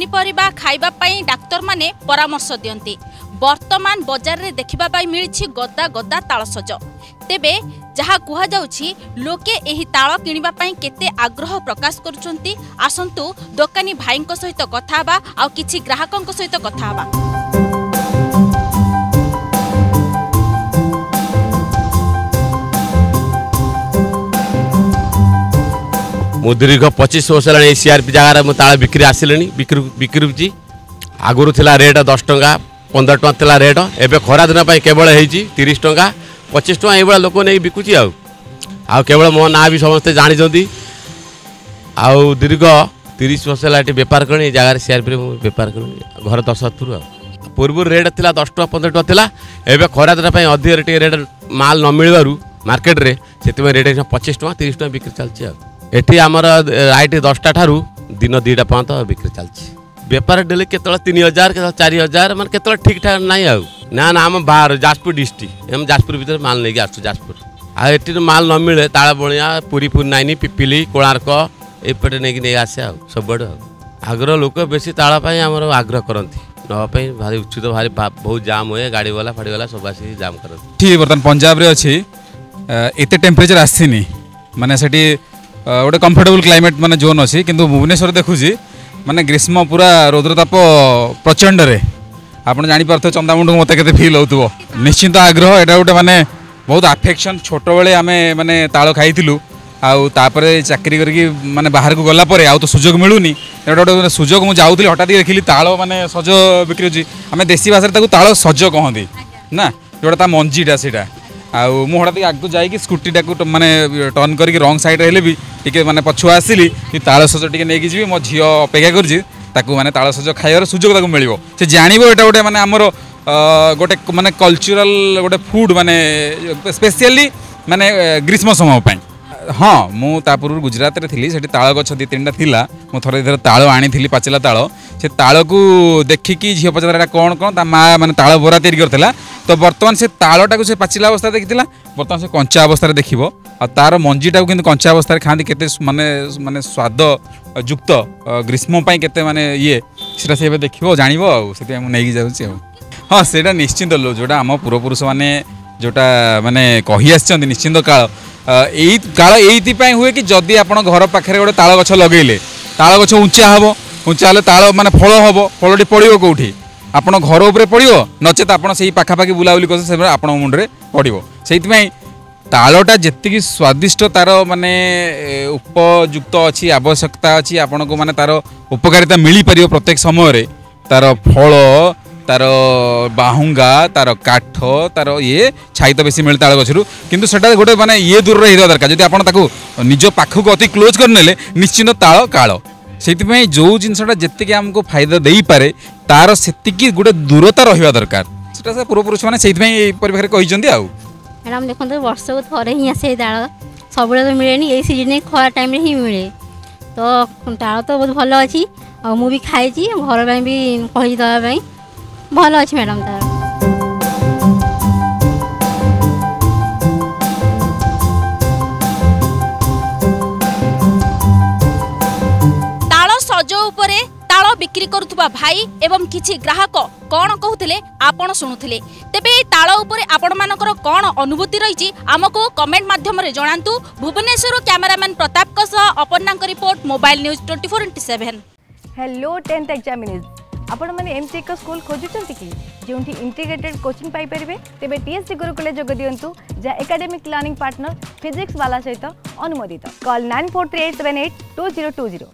पनिपरिबा खाइबा पई डाक्टर माने परामर्श दियंती। वर्तमान बाजार रे देखिबा पई मिलछि गदा गदा तालसज। तेबे जहा कुहा जाउछि लोके एही ताल किनिबा पई केते आग्रह प्रकाश करूछंती। आसंतु दोकानी भाईंको सहित कथा बा आ किछि ग्राहकंको सहित कथा बा। मु दीर्घ 25 वर्ष है सीआरपी जगार मु ताल बिक्री आसिले बिक्री आगुरी थिला रेट 10 टंका 15 टंका थिला रेट एबे खरा दिन केवल 30 टंका 25 टंका ये लोक नहीं बिकुची आ केवल मो ना भी समस्ते जानी आउ दीर्घ 30 वर्ष है बेपार कर जगार सीआरपी बेपार कर घर 10 पूर्व रेट थिला 10 टंका 15 टंका थिला एबे खरा दिन अधिक रेट माल न मिलबारु मार्केट रे से रेट 25 टंका 30 टंका बिक्री चलती एटी आमर राइट 10टा ठारू दिन 2टा पर्यंत बिक्री चलती बेपार डेली के 3000 के 4000 मान के ठीक ठाक ना ना ना आम बाहर जाजपुर डिस्ट्रिक्ट हम जाजपुर भीतर माल नहीं आसू जाजपुर आठ माल न मिले ताला बणिया पुरी पुरी नाइनी पिपिली कोणार्क एपटे नहीं आसे सब आग्रह लोक बेसी ताला आमर आग्रह करती नापी भारी उत्सुक भारी बहुत जाम हुए गाड़ी वाला फाड़ी वाला सब आस जाम करती बर्तमान पंजाब रे अच्छी एत टेम्परेचर आसनी माने सेठी गोटे कंफर्टेबल क्लाइमेट माने जोन अच्छी किंतु भुवनेश्वर देखुची माने ग्रीष्म पूरा रौद्रताप प्रचंड रे आपन जानि पारथो चंदामुंड मते केते फील होतबो निश्चित आग्रह एटा गोटे माने बहुत अफेक्शन छोट बेले आमे माने ताळ खाइथिलु आउ तापरे चाकरी करके माने बाहर को गला परे आउ तो सुजोग मिलुनी एटा गोटे सुजोग मु जाउथिली हटात देखिली ताळ माने सज बिक्री होची आमे देसी भाषा ताकू ताळ सज कहंदी ना जोटा ता मंजीटा सेटा आउ मु हटात आगु जाई कि स्कूटी टाकू माने टर्न करके रॉन्ग साइड हेले भी टिके माने पछुआ आसिली कि ताळ सज टिके नेकी जीवी मो झियो अपेक्षा करजी ताकू माने ताळ सज खाइबार सुजोग ताकू मिलिबो से जानिबो एटा गोटे माने हमर गोटे माने कल्चरल गोटे फूड माने स्पेशली माने ग्रीष्म समय पई हाँ मुझे पूर्व गुजरात रे थी से ताल गछ 2-3टा थिला मु थरे धर ताल आनी पाचिला ताल से ताल को देखिकी झील पचार कौन कौन ता माँ माने ताल बरा तैयारी करथिला तो बर्तमान से तालटा को से पाचिला अवस्था देखी बर्तमान से कंचा अवस्था देखिबो आ तार मंजीटा को कंचा अवस्था खाती केते माने माने स्वाद युक्त ग्रीष्म पई केते माने ये सेटा से देखिबो जानिबो आ सेते हम नेगी जाउची हाँ सेटा निश्चिंत लो जोटा आम पूर्वपुरुष माने जोटा माने कहि आछन निश्चिंत काल काल ये हुए कि जदि आप घर पाखे गोटे ताल गछ लगेले ताल गछ उंचा हम उंचा हेल्ले ताल माने फल हम फलटी पड़ो कौटी आप घर उपर पड़ो नचेत आप पाखापाखि बुलाबुली कर आप मुंडे पड़ो से तालटा जी स्वादिष्ट तार माने उपयुक्त अच्छी आवश्यकता अच्छी आपण को माने तार उपकारिता मिल पार प्रत्येक समय तार फल तार बाहुंगा तार काठ तार ये छाई तो बेसी मिलता गचरू किंतु सेटा गोटे माने ये दूर रही दरकार जदि आपण ताकू निज पाखक अति क्लोज करनेले निश्चित ताल काल से जो जिनसटा जेतिके हमको फायदा दे पारे तार सेतिकी गोटे दूरता रहिबा दरकार सेटा से पूर्वपुरुष माने सेति परिभाषा कहिजंती आ मैडम देखो वर्ष को थरे ही आसे ताल सब तो मिले ये सीजन खरा टाइम ही मिले तो ताल तो बहुत भल अच्छी आ मु भी खाई घर भी कही देवाई भल अच्छी मैडम तार ताल सज उपरे ताल बिक्री करुवा भाई एवं किछि ग्राहक कौन कहते आपण शुणुले तेबे ताल उपरे आपण मानकर कौन अनुभूति रही आमको कमेंट माध्यम रे जणांतु। भुवनेश्वर कैमरामैन प्रताप का सह Aparna report mobile news 24/7। Hello 10th examinees आपण माने एमसी एक स्कूल खोजुचंती कि जोंठी इंटीग्रेटेड कोचिंग पाई परिबे तेबे टीएससी गुरुकुले जोग दियंतु जा एकेडमिक लर्निंग पार्टनर फिजिक्स वाला सहित अनुमोदित कॉल 9438782020।